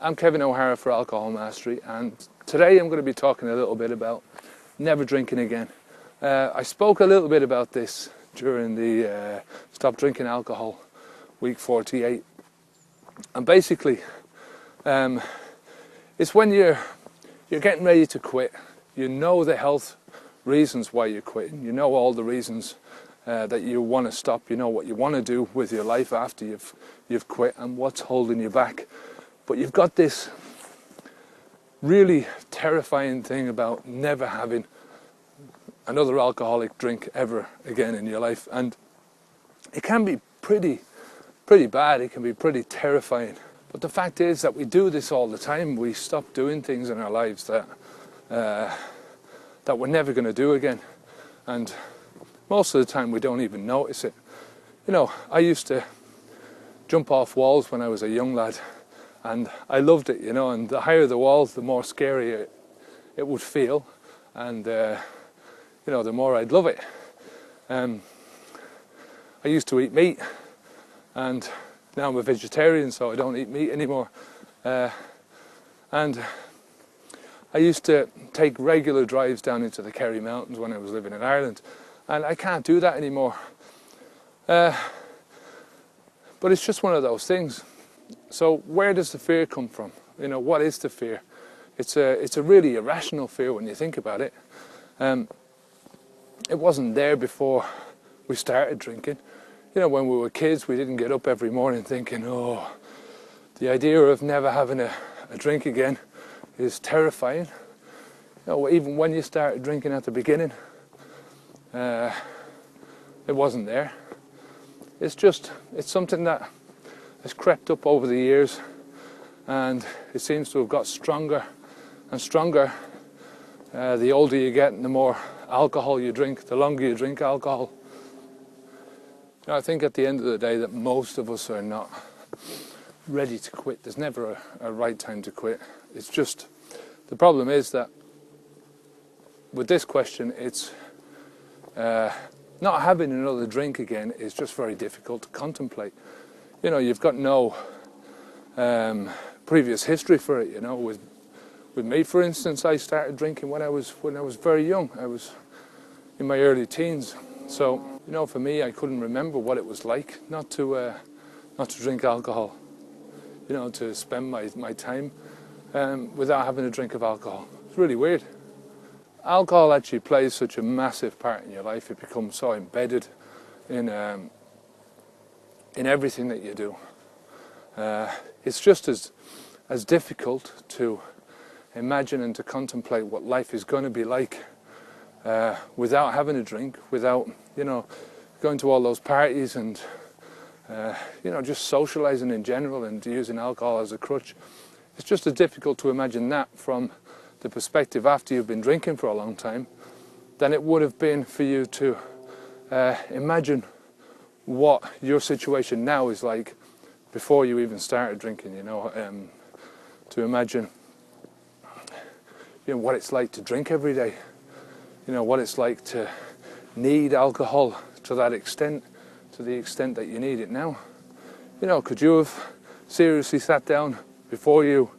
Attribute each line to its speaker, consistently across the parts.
Speaker 1: I'm Kevin O'Hara for Alcohol Mastery, and today I'm going to be talking a little bit about never drinking again. I spoke a little bit about this during the Stop Drinking Alcohol week 48, and basically it's when you're getting ready to quit. You know the health reasons why you're quitting. You know all the reasons that you want to stop. You know what you want to do with your life after you've quit and what's holding you back. But you've got this really terrifying thing about never having another alcoholic drink ever again in your life, and it can be pretty bad. It can be pretty terrifying. But the fact is that we do this all the time. We stop doing things in our lives that we're never going to do again, and most of the time we don't even notice it. You know, I used to jump off walls when I was a young lad, and I loved it, you know, and the higher the walls, the more scary it would feel, and you know, the more I'd love it. I used to eat meat, and now I'm a vegetarian, so I don't eat meat anymore. And I used to take regular drives down into the Kerry Mountains when I was living in Ireland, and I can't do that anymore. But it's just one of those things. So where does the fear come from? You know, what is the fear? It's a really irrational fear when you think about it. It wasn't there before we started drinking. You know, when we were kids, we didn't get up every morning thinking, oh, the idea of never having a drink again is terrifying. You know, even when you started drinking at the beginning, it wasn't there. It's something that has crept up over the years, and it seems to have got stronger and stronger. The older you get and the more alcohol you drink, the longer you drink alcohol. You know, I think at the end of the day that most of us are not ready to quit. There's never a right time to quit. It's just, the problem is that with this question, it's not having another drink again is just very difficult to contemplate. You know, you've got no previous history for it. You know, with me, for instance, I started drinking when I was very young. I was in my early teens. So, you know, for me, I couldn't remember what it was like not to drink alcohol. You know, to spend my time without having a drink of alcohol. It's really weird. Alcohol actually plays such a massive part in your life. It becomes so embedded in everything that you do. It's just as difficult to imagine and to contemplate what life is going to be like without having a drink, without, you know, going to all those parties and you know, just socializing in general and using alcohol as a crutch. It's just as difficult to imagine that from the perspective after you've been drinking for a long time than it would have been for you to imagine what your situation now is like before you even started drinking. You know, to imagine, you know, what it's like to drink every day. You know, what it's like to need alcohol to that extent, to the extent that you need it now. You know, could you have seriously sat down before you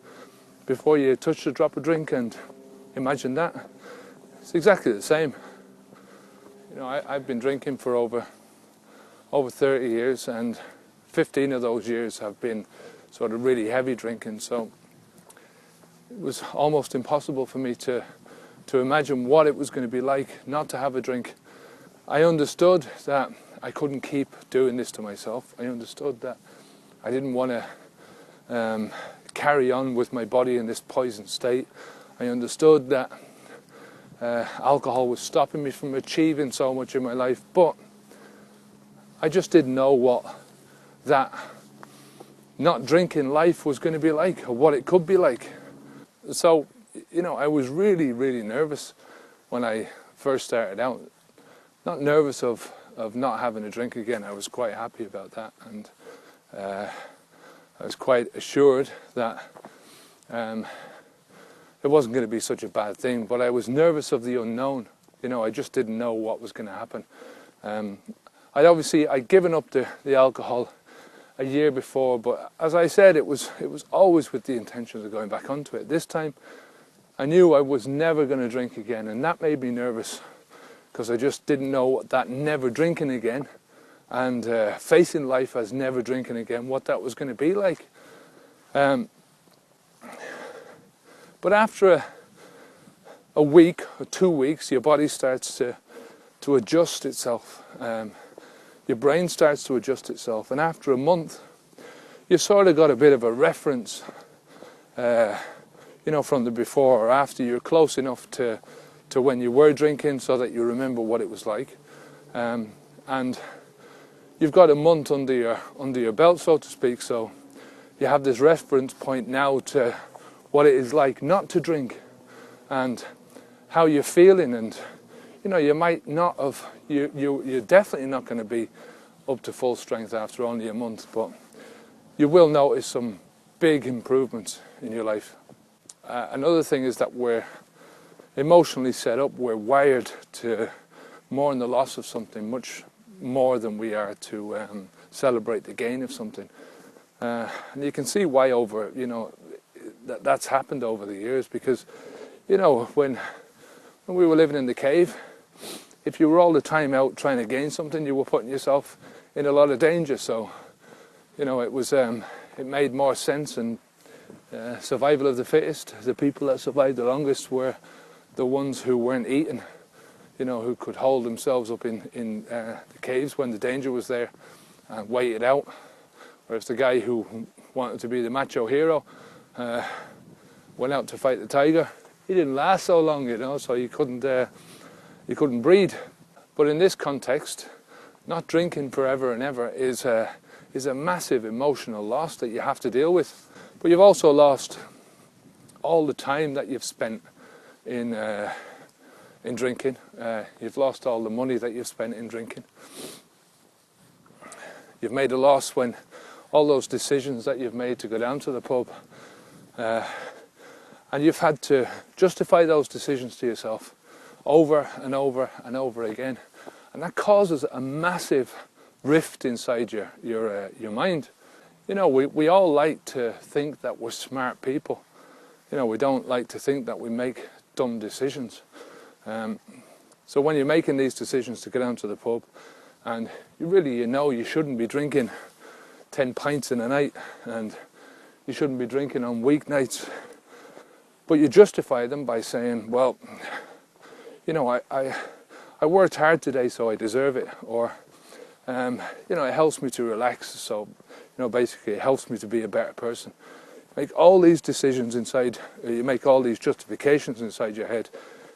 Speaker 1: touched a drop of drink and imagined that? It's exactly the same. You know, I've been drinking for over 30 years, and 15 of those years have been sort of really heavy drinking, so it was almost impossible for me to imagine what it was going to be like not to have a drink. I understood that I couldn't keep doing this to myself. I understood that I didn't want to carry on with my body in this poisoned state. I understood that alcohol was stopping me from achieving so much in my life, but I just didn't know what that not drinking life was going to be like, or what it could be like. So, you know, I was really, really nervous when I first started out. Not nervous of not having a drink again. I was quite happy about that, and I was quite assured that it wasn't going to be such a bad thing, but I was nervous of the unknown. You know, I just didn't know what was going to happen. I'd given up the alcohol a year before, but as I said, it was always with the intention of going back onto it. This time I knew I was never going to drink again, and that made me nervous because I just didn't know what that never drinking again and facing life as never drinking again, what that was going to be like. But after a week or 2 weeks, your body starts to adjust itself. Your brain starts to adjust itself, and after a month, you've sort of got a bit of a reference, from the before or after. You're close enough to when you were drinking so that you remember what it was like, and you've got a month under your belt, so to speak. So you have this reference point now to what it is like not to drink, and how you're feeling. And you might not have, you're definitely not going to be up to full strength after only a month, but you will notice some big improvements in your life. Another thing is that we're emotionally set up, we're wired to mourn the loss of something much more than we are to celebrate the gain of something. And you can see why that's happened over the years, because when we were living in the cave, if you were all the time out trying to gain something, you were putting yourself in a lot of danger. So it made more sense, and survival of the fittest. The people that survived the longest were the ones who weren't eating, who could hold themselves up in the caves when the danger was there and wait it out. Whereas the guy who wanted to be the macho hero went out to fight the tiger. He didn't last so long, so you couldn't breed. But in this context, not drinking forever and ever is a massive emotional loss that you have to deal with. But you've also lost all the time that you've spent in drinking. You've lost all the money that you've spent in drinking. You've made a loss when all those decisions that you've made to go down to the pub, and you've had to justify those decisions to yourself over and over and over again, and that causes a massive rift inside your mind. We all like to think that we're smart people. We don't like to think that we make dumb decisions. So when you're making these decisions to go down to the pub, and you shouldn't be drinking 10 pints in a night, and you shouldn't be drinking on weeknights, but you justify them by saying, well, I worked hard today, so I deserve it, or it helps me to relax, so basically it helps me to be a better person. Make all these decisions inside, you make all these justifications inside your head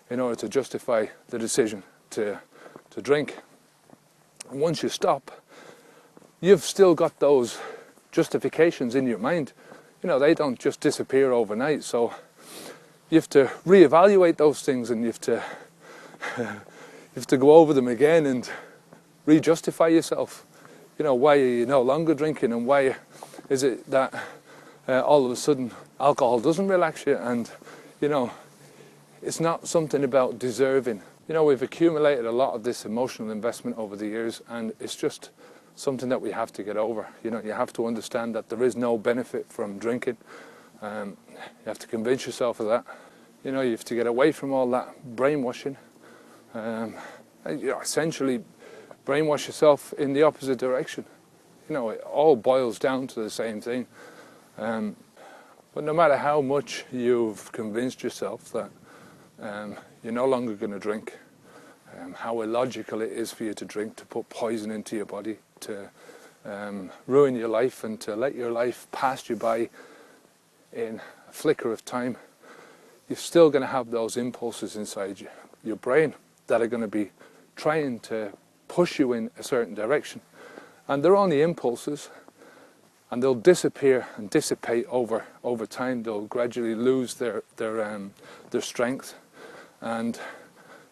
Speaker 1: in order to justify the decision to drink. And once you stop, you've still got those justifications in your mind. They don't just disappear overnight, so you have to reevaluate those things, and you have to go over them again and re-justify yourself. Why are you no longer drinking, and why is it that all of a sudden alcohol doesn't relax you? And it's not something about deserving. We've accumulated a lot of this emotional investment over the years, and it's just something that we have to get over. You have to understand that there is no benefit from drinking. You have to convince yourself of that. You have to get away from all that brainwashing. Essentially brainwash yourself in the opposite direction. It all boils down to the same thing. But no matter how much you've convinced yourself that you're no longer going to drink, how illogical it is for you to drink, to put poison into your body, to ruin your life, and to let your life pass you by in a flicker of time, you're still going to have those impulses inside your brain that are going to be trying to push you in a certain direction. And they're only impulses, and they'll disappear and dissipate over time. They'll gradually lose their strength and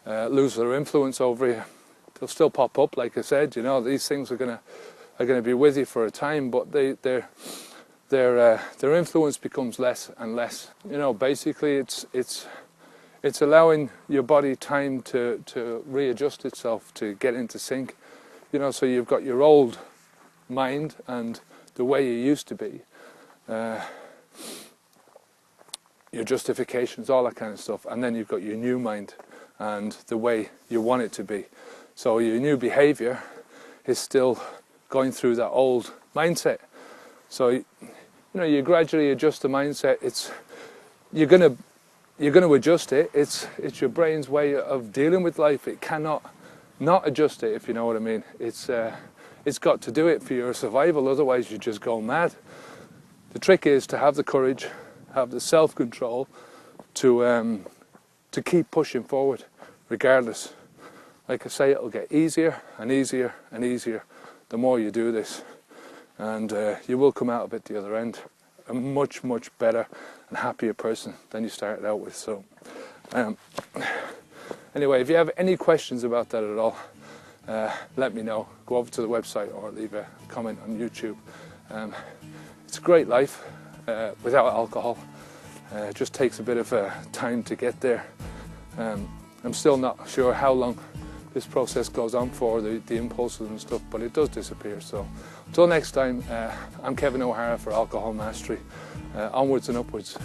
Speaker 1: lose their influence over you. They'll still pop up, like I said. These things are going to be with you for a time, but their influence becomes less and less. Basically, it's allowing your body time to readjust itself, to get into sync. So you've got your old mind and the way you used to be, your justifications, all that kind of stuff, and then you've got your new mind and the way you want it to be. So your new behavior is still going through that old mindset. So you gradually adjust the mindset. You're going to adjust it. It's your brain's way of dealing with life. It cannot not adjust it, if you know what I mean. It's got to do it for your survival, otherwise you just go mad. The trick is to have the courage, have the self-control to keep pushing forward, regardless. Like I say, it'll get easier and easier and easier the more you do this, and you will come out of it the other end a much, much better and happier person than you started out with. So anyway, if you have any questions about that at all, let me know. Go over to the website or leave a comment on YouTube. It's a great life without alcohol. It just takes a bit of time to get there. I'm still not sure how long this process goes on for, the impulses and stuff, but it does disappear. So until next time, I'm Kevin O'Hara for Alcohol Mastery. Onwards and upwards.